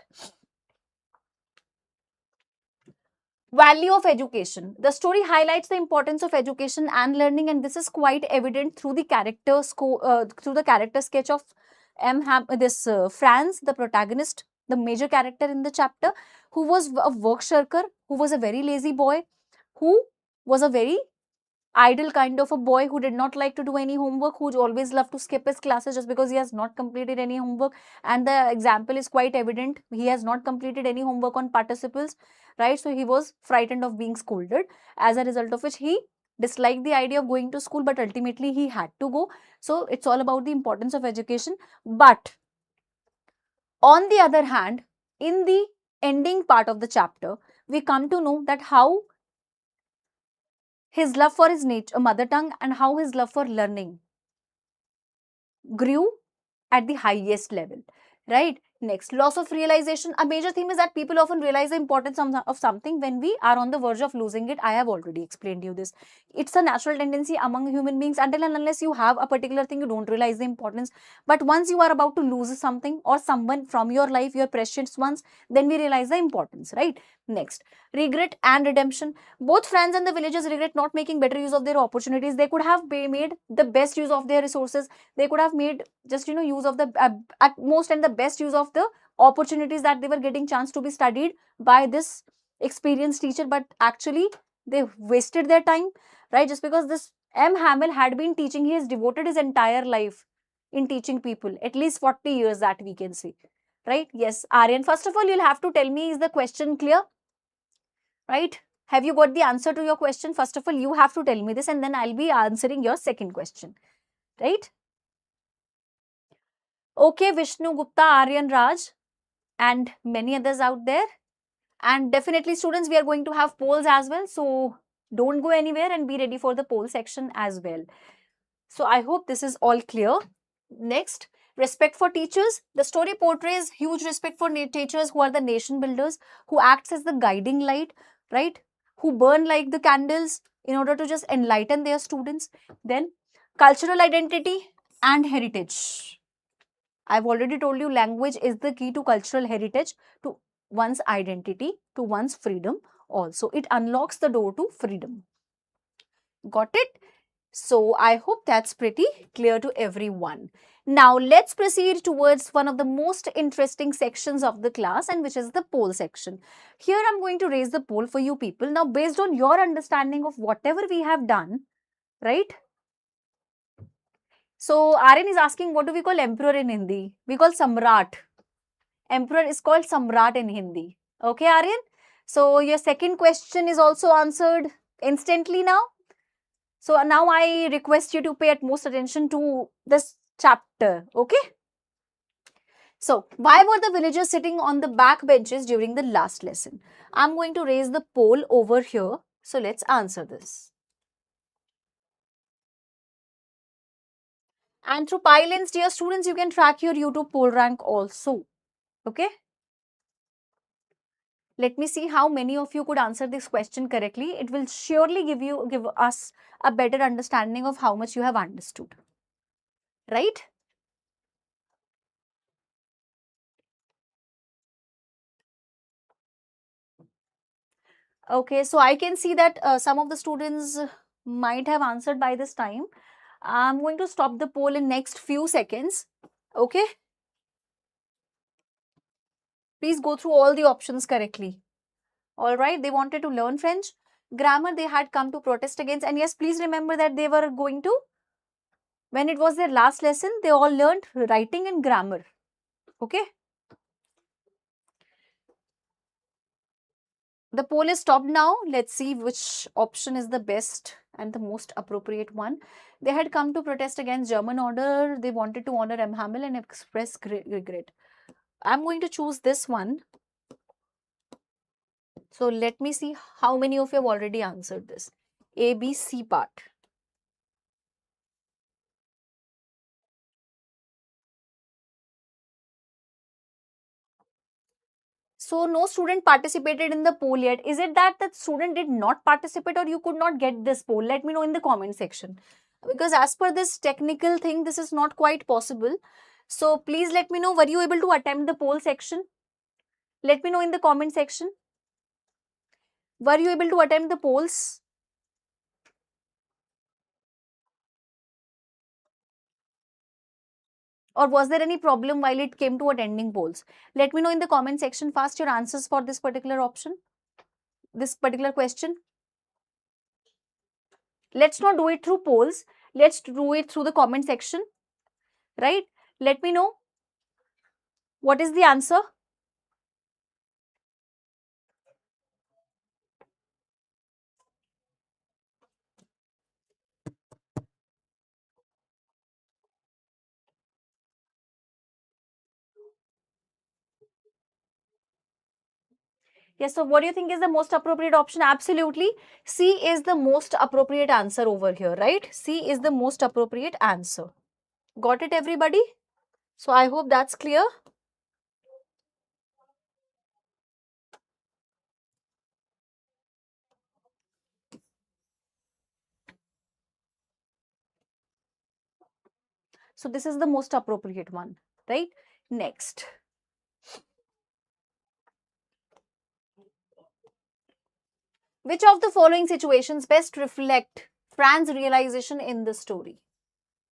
A: value of education. The story highlights the importance of education and learning, and this is quite evident through the character sketch of Franz, the protagonist, the major character in the chapter, who was a work shirker, who was a very lazy boy, who was a very idle kind of a boy who did not like to do any homework, who always loved to skip his classes just because he has not completed any homework. And the example is quite evident. He has not completed any homework on participles, right? So he was frightened of being scolded, as a result of which he disliked the idea of going to school, but ultimately he had to go. So it's all about the importance of education. But on the other hand, in the ending part of the chapter, we come to know that how his love for his nature, mother tongue, and how his love for learning grew at the highest level, right? Next, loss of realization. A major theme is that people often realize the importance of something when we are on the verge of losing it. I have already explained you this. It's a natural tendency among human beings. Until and unless you have a particular thing, you don't realize the importance. But once you are about to lose something or someone from your life, your precious ones, then we realize the importance, right? Next, regret and redemption. Both friends and the villagers regret not making better use of their opportunities. They could have made the best use of their resources. They could have made just use of the at most and the best use of the opportunities that they were getting chance to be studied by this experienced teacher, but actually they wasted their time, right? Just because this M. Hamill had been teaching, he has devoted his entire life in teaching people, at least 40 years that we can say, right? Yes, Aryan, first of all, you'll have to tell me, is the question clear, right? Have you got the answer to your question? First of all, you have to tell me this, and then I'll be answering your second question, right? Okay, Vishnu Gupta, Aryan Raj, and many others out there. And definitely, students, we are going to have polls as well. So don't go anywhere and be ready for the poll section as well. So I hope this is all clear. Next, respect for teachers. The story portrays huge respect for teachers who are the nation builders, who acts as the guiding light, right? Who burn like the candles in order to just enlighten their students. Then, cultural identity and heritage. I've already told you language is the key to cultural heritage, to one's identity, to one's freedom also. It unlocks the door to freedom. Got it? So I hope that's pretty clear to everyone. Now let's proceed towards one of the most interesting sections of the class, and which is the poll section. Here I'm going to raise the poll for you people. Now based on your understanding of whatever we have done, right? So Aryan is asking, what do we call emperor in Hindi? We call Samrat. Emperor is called Samrat in Hindi. Okay, Aryan? So your second question is also answered instantly now. So now I request you to pay utmost attention to this chapter. Okay? So why were the villagers sitting on the back benches during the last lesson? I'm going to raise the poll over here. So let's answer this. And through pile-ins, dear students, you can track your YouTube poll rank also. Okay? Let me see how many of you could answer this question correctly. It will surely give us a better understanding of how much you have understood. Right? Okay, so I can see that some of the students might have answered by this time. I'm going to stop the poll in next few seconds. Okay? Please go through all the options correctly. All right, they wanted to learn French. Grammar, they had come to protest against. And yes, please remember that they were going to, when it was their last lesson, they all learned writing and grammar. Okay? The poll is stopped now. Let's see which option is the best and the most appropriate one. They had come to protest against German order. They wanted to honor M. Hamill and express regret. I'm going to choose this one. So let me see how many of you have already answered this. A, B, C part. So no student participated in the poll yet. Is it that the student did not participate, or you could not get this poll? Let me know in the comment section. Because as per this technical thing, this is not quite possible. So please let me know, were you able to attempt the poll section? Let me know in the comment section. Were you able to attempt the polls? Or was there any problem while it came to attending polls? Let me know in the comment section fast your answers for this particular option, this particular question. Let's not do it through polls. Let's do it through the comment section, right? Let me know what is the answer. Yes, so what do you think is the most appropriate option? Absolutely. C is the most appropriate answer over here, right? C is the most appropriate answer. Got it, everybody? So I hope that's clear. So this is the most appropriate one, right? Next. Which of the following situations best reflect Fran's realization in the story?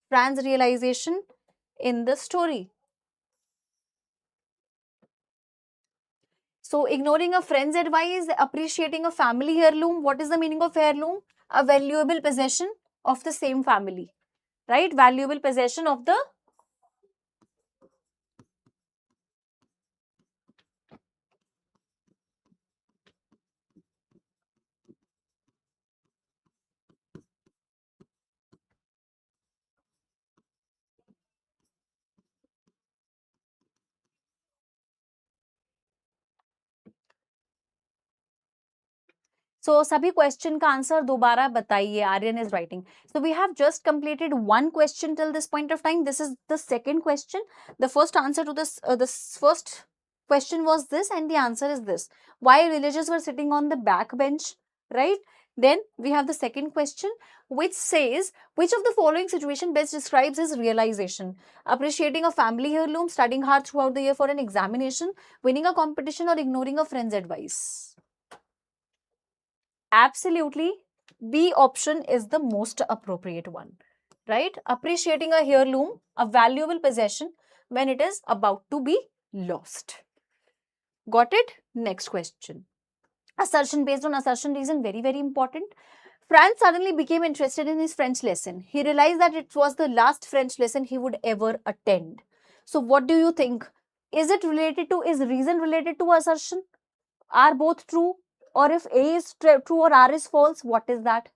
A: Fran's realization in the story. So ignoring a friend's advice, appreciating a family heirloom. What is the meaning of heirloom? A valuable possession of the same family, right? Valuable possession of the. So सभी question का answer दोबारा बताइए. Aryan is writing. So we have just completed one question till this point of time. This is the second question. The first answer to this first question was this, and the answer is this. Why villagers were sitting on the back bench, right? Then we have the second question, which says, which of the following situation best describes his realization? Appreciating a family heirloom, studying hard throughout the year for an examination, winning a competition, or ignoring a friend's advice? Absolutely, B option is the most appropriate one, right? Appreciating a heirloom, a valuable possession when it is about to be lost. Got it? Next question. Assertion based on assertion reason, very, very important. Franz suddenly became interested in his French lesson. He realized that it was the last French lesson he would ever attend. So what do you think? Is reason related to assertion? Are both true? Or if A is true or R is false, what is that?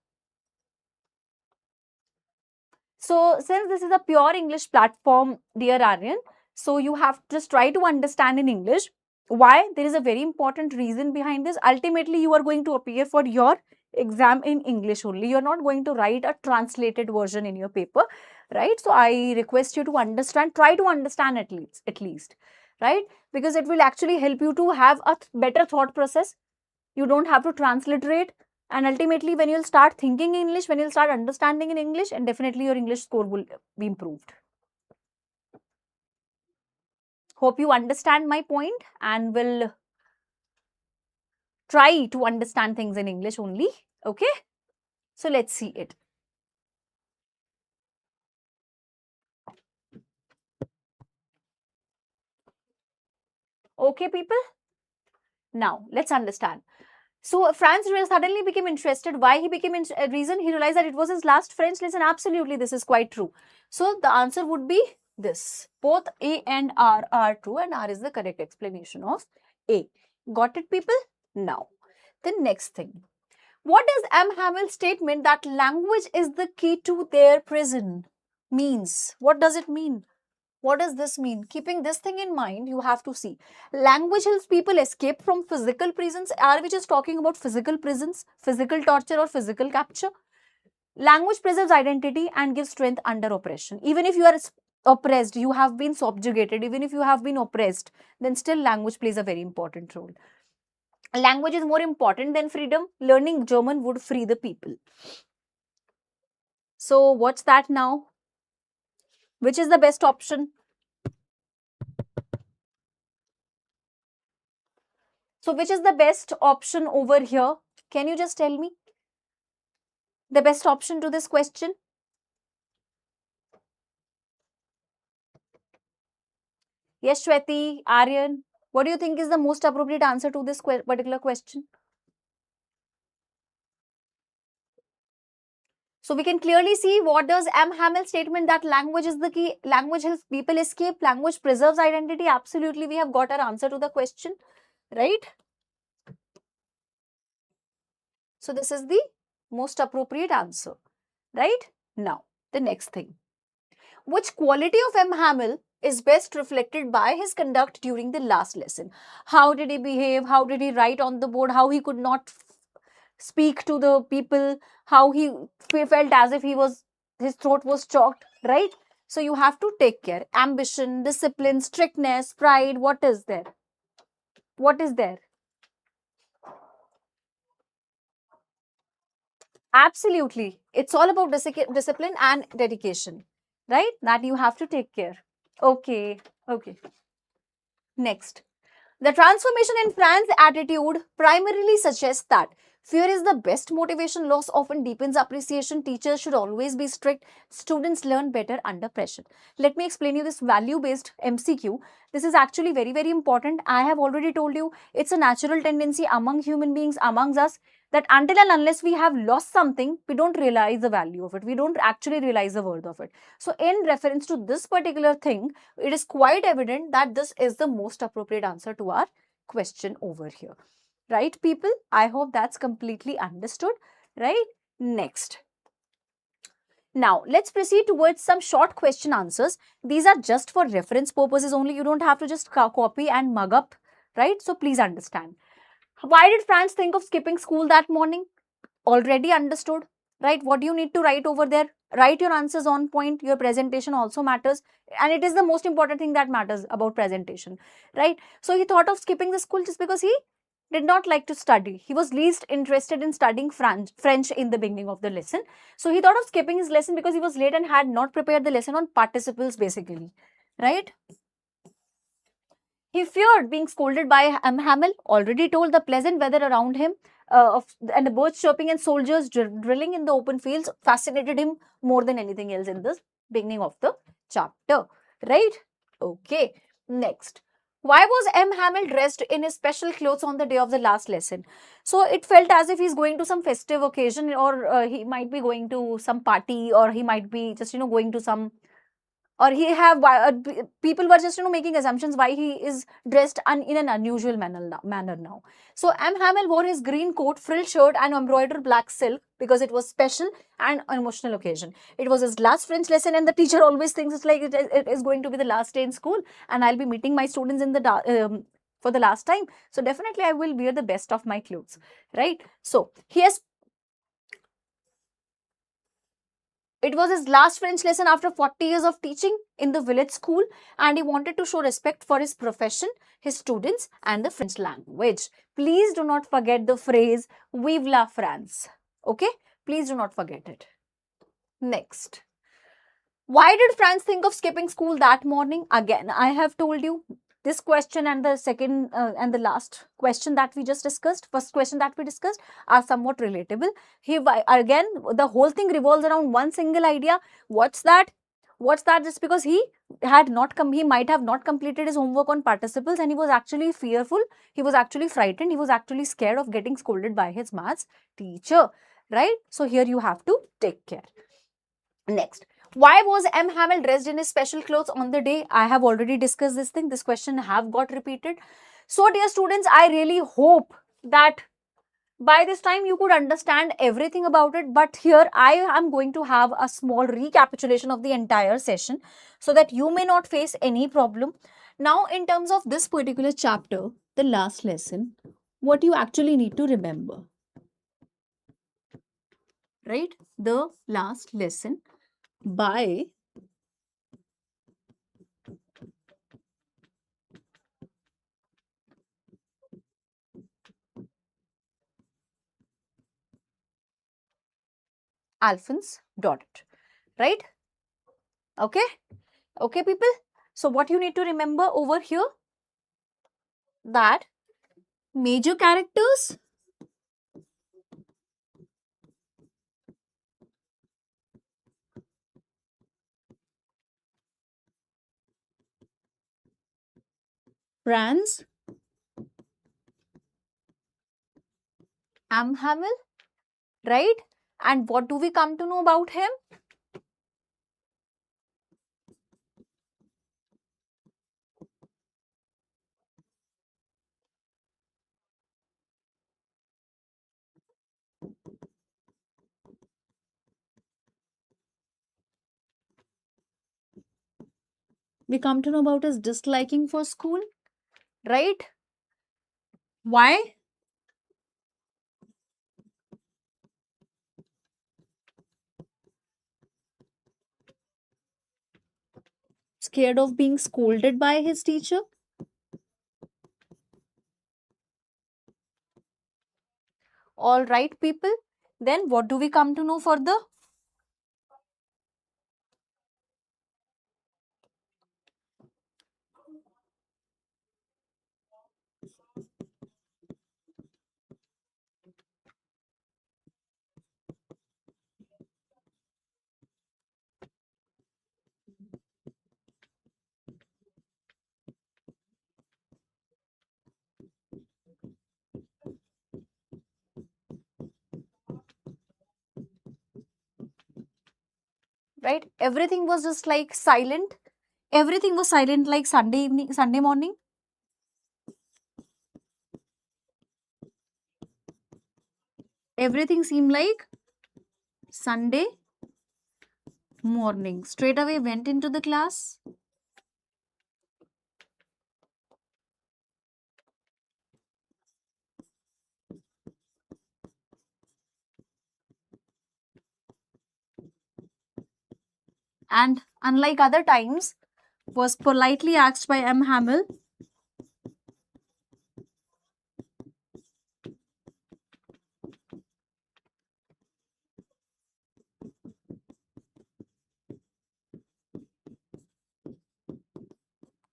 A: So since this is a pure English platform, dear Aryan, so you have just try to understand in English why there is a very important reason behind this. Ultimately, you are going to appear for your exam in English only. You are not going to write a translated version in your paper, right? So I request you to understand, try to understand at least, right? Because it will actually help you to have a better thought process. You don't have to transliterate, and ultimately when you'll start thinking English, when you'll start understanding in English, and definitely your English score will be improved. Hope you understand my point and will try to understand things in English only. Okay, so let's see it. Okay, people, now let's understand. So Franz suddenly became interested. Why he became a reason? He realized that it was his last French lesson. Absolutely, this is quite true. So the answer would be this. Both A and R are true, and R is the correct explanation of A. Got it, people? Now, the next thing. What does M. Hamill's statement that language is the key to their prison means? What does it mean? What does this mean? Keeping this thing in mind, you have to see. Language helps people escape from physical prisons. Are we just talking about physical prisons, physical torture, or physical capture? Language preserves identity and gives strength under oppression. Even if you are oppressed, you have been subjugated, even if you have been oppressed, then still language plays a very important role. Language is more important than freedom. Learning German would free the people. So, what's that now? Which is the best option? So, which is the best option over here? Can you just tell me the best option to this question? Yes, Shweti, Aryan, what do you think is the most appropriate answer to this particular question? So we can clearly see what does M. Hamel statement that language is the key, language helps people escape, language preserves identity. Absolutely, we have got our answer to the question, right? So this is the most appropriate answer, right? Now, the next thing. Which quality of M. Hamel is best reflected by his conduct during the last lesson? How did he behave? How did he write on the board? How he could not speak to the people? How he felt as if his throat was choked, right? So you have to take care. Ambition, discipline, strictness, pride. What is there? What is there? Absolutely. It's all about discipline and dedication, right? That you have to take care. Okay. Okay. Next. The transformation in Fran's attitude primarily suggests that fear is the best motivation. Loss often deepens appreciation. Teachers should always be strict. Students learn better under pressure. Let me explain you this value-based MCQ. This is actually very, very important. I have already told you it's a natural tendency among human beings, amongst us, that until and unless we have lost something, we don't realize the value of it. We don't actually realize the worth of it. So in reference to this particular thing, it is quite evident that this is the most appropriate answer to our question over here. Right, people? I hope that's completely understood. Right? Next. Now, let's proceed towards some short question answers. These are just for reference purposes only. You don't have to just copy and mug up. Right? So, please understand. Why did Franz think of skipping school that morning? Already understood, right? What do you need to write over there? Write your answers on point. Your presentation also matters, and it is the most important thing that matters about presentation, right? So he thought of skipping the school just because he did not like to study. He was least interested in studying French in the beginning of the lesson. So he thought of skipping his lesson because he was late and had not prepared the lesson on participles basically, right? He feared being scolded by Hamel, already told the pleasant weather around him and the birds chirping and soldiers drilling in the open fields fascinated him more than anything else in the beginning of the chapter. Right? Okay. Next. Why was M. Hamel dressed in his special clothes on the day of the last lesson? So it felt as if he's going to some festive occasion, or he might be going to some party, or he might be just, going to some, or he have people were just making assumptions why he is dressed in an unusual manner now. So M. Hamel wore his green coat, frilled shirt and embroidered black silk because it was special and an emotional occasion. It was his last French lesson, and the teacher always thinks it's like it is going to be the last day in school, and I'll be meeting my students in the for the last time. So definitely I will wear the best of my clothes, right? So he has It was his last French lesson after 40 years of teaching in the village school, and he wanted to show respect for his profession, his students, and the French language. Please do not forget the phrase Vive la France. Okay? Please do not forget it. Next. Why did Franz think of skipping school that morning? Again, I have told you this question and the second and the last question that we just discussed, first question that we discussed, are somewhat relatable. Again, the whole thing revolves around one single idea. What's that? What's that? Just because he might have not completed his homework on participles, and he was actually fearful, he was actually frightened, he was actually scared of getting scolded by his maths teacher, right? So here you have to take care. Next. Why was M. Hamel dressed in his special clothes on the day? I have already discussed this thing. This question have got repeated. So, dear students, I really hope that by this time you could understand everything about it. But here I am going to have a small recapitulation of the entire session so that you may not face any problem. Now, in terms of this particular chapter, the last lesson, what you actually need to remember, right? The last lesson by Alphonse Daudet, right? Okay, okay, people. So what you need to remember over here, that major characters, Franz, M. Hamel, right? And what do we come to know about him? We come to know about his disliking for school, right? Why? Scared of being scolded by his teacher. All right, people. Then what do we come to know further? Right? Everything was just like silent. Everything was silent like Sunday evening, Sunday morning. Everything seemed like Sunday morning. Straight away went into the class. And unlike other times, was politely asked by M. Hamill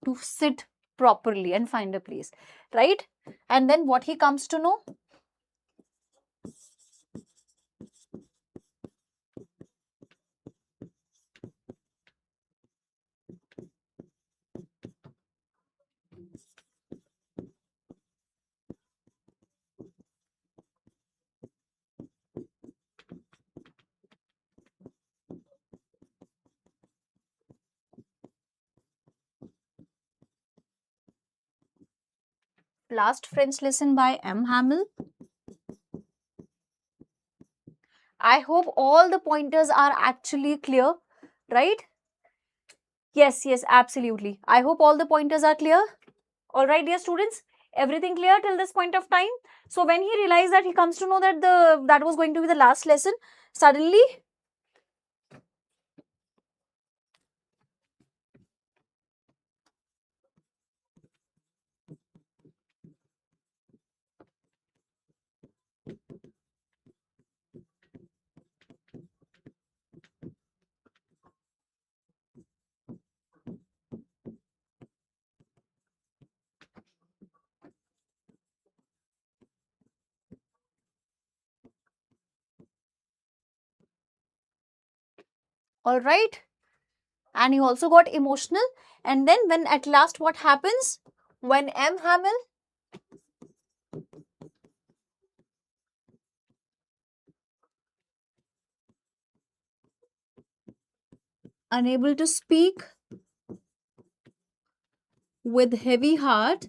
A: to sit properly and find a place, right? And then what he comes to know? Last French lesson by M. Hamill. I hope all the pointers are actually clear, right? Yes, yes, absolutely. I hope all the pointers are clear. All right, dear students, everything clear till this point of time? So when he realized that, he comes to know that that was going to be the last lesson, suddenly, all right, and he also got emotional. And then when at last what happens? When M. Hamill unable to speak with heavy heart,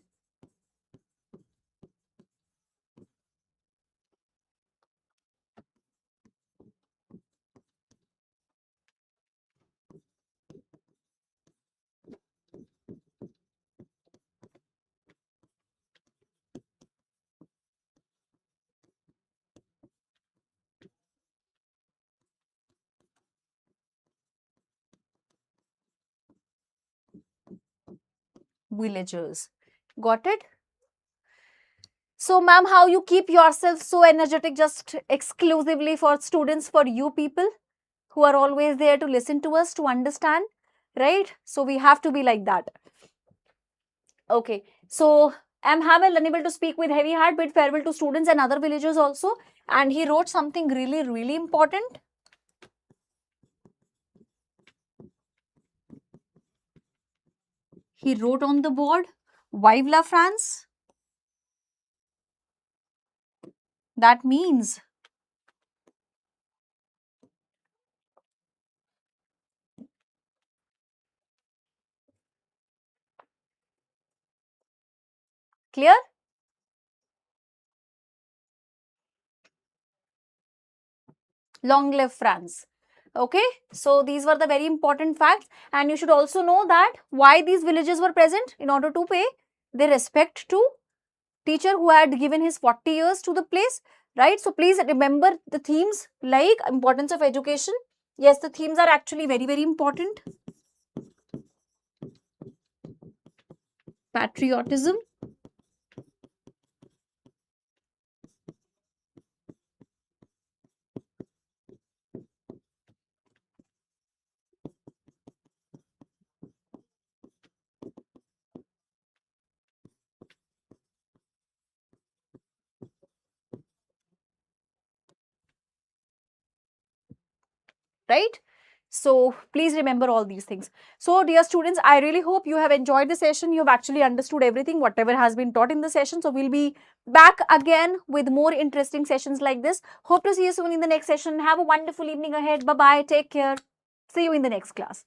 A: villagers. Got it? So, ma'am, how you keep yourself so energetic just exclusively for students, for you people who are always there to listen to us, to understand, right? So, we have to be like that. Okay. So, M. Hamill, unable to speak with heavy heart, bid farewell to students and other villagers also. And he wrote something really, really important. He wrote on the board, Vive la France. That means Clear? Long live France. Okay, so these were the very important facts, and you should also know that why these villages were present in order to pay their respect to teacher who had given his 40 years to the place, right? So please remember the themes like importance of education. Yes, the themes are actually very, very important. Patriotism, right? So please remember all these things. So dear students, I really hope you have enjoyed the session. You have actually understood everything, whatever has been taught in the session. So we'll be back again with more interesting sessions like this. Hope to see you soon in the next session. Have a wonderful evening ahead. Bye-bye. Take care. See you in the next class.